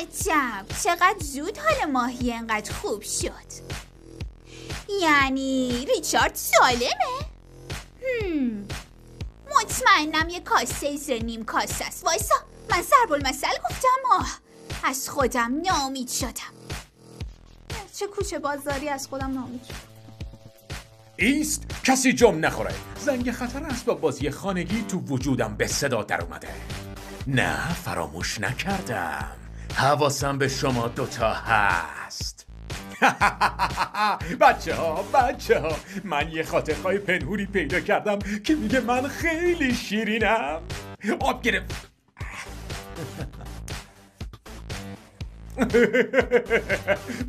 عجب چقدر زود حال ماهی انقدر خوب شد. یعنی ریچارد سالمه؟ مطمئنم یه کاسه زر نیم کاسه است. وایسا من ضرب المثل گفتم. از خودم ناامید شدم. چه کوچه بازاری از خودم ناامید شدم. ایست کسی جم نخوره. زنگ خطر اسباب بازی خانگی تو وجودم به صدا در اومده. نه فراموش نکردم، حواسم به شما دوتا هست. بچه ها من یه خاطرهای پنهونی پیدا کردم که میگه من خیلی شیرینم. آب گرفت.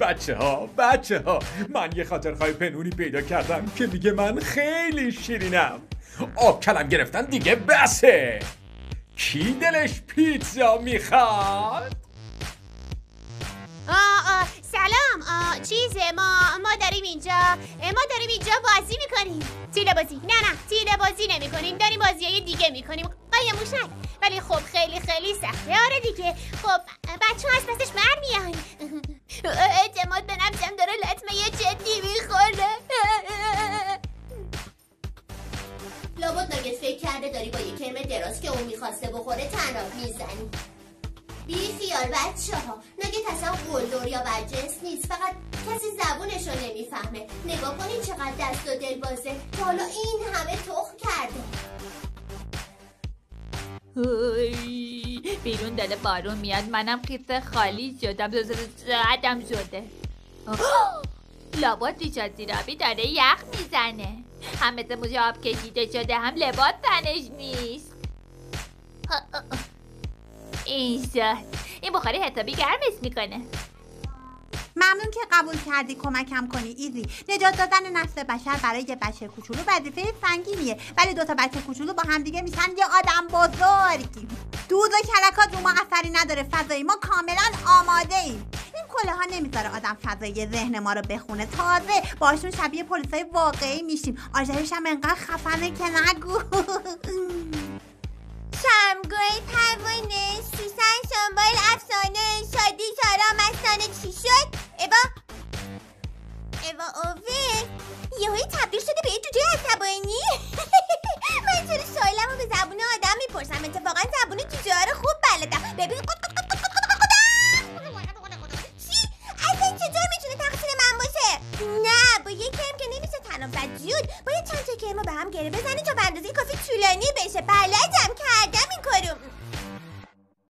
بچه ها من یه خاطرهای پنهونی پیدا کردم که میگه من خیلی شیرینم. آب کلم گرفتن دیگه بسه. کی دلش پیتزا میخواد؟ سلام. چیزه ما داریم اینجا بازی میکنیم. تیله بازی. نه تیله بازی نمی کنیم، داریم بازیای دیگه میکنیم. قایم موشک. ولی خب خیلی خیلی سخته. آره دیگه. خب بچه ها از پسش برمیان. اعتماد به نفسم داره لطمه جدی میخوره. لابد ناگت فکر کرده داری با یه کلمه دراز که اون میخواسته بخوره تناب میزنی. بی خیال بچه ها، ناگت اصلا قلدر یا برجنس نیست، فقط کسی زبونشو نمیفهمه. نگاه کنین چقدر دست و دل بازه که حالا این همه تخم کرده. بیرون داره بارون میاد، منم قیفه خالی شدم. زدم شده. لابد ریچارد زیرابی داره یخ میزنه. هم مثل موجه آب کشیده شده، هم لباس تنش نیست. این بخاری حسابی گرمش میکنه. ممنون که قبول کردی کمکم کنی ایزی. نجات دادن نسل بشر برای یه بچه کوچولو وظیفه سنگینیه، ولی دوتا بچه کوچولو با همدیگه میشن یه آدم بزرگی. دود و کلکات رو ما اثری نداره. فضایی ما کاملا آماده ایم. این کله ها نمیذاره آدم فضایی ذهن ما رو بخونه. تازه باشون شبیه پلیسای واقعی میشیم. آژرش هم انقدر خفنه که نگو. شمگوی پروانه، سوسن شنبال افسانه، شادی سارا مستانه. چی شد؟ ایوا اوه یهویی تبدیل شده به یه جوجه عصبانی. من چرا سوالمو به زبون آدم میپرسم؟ اتفاقا زبون جوجه ها رو خوب بلدم. ببین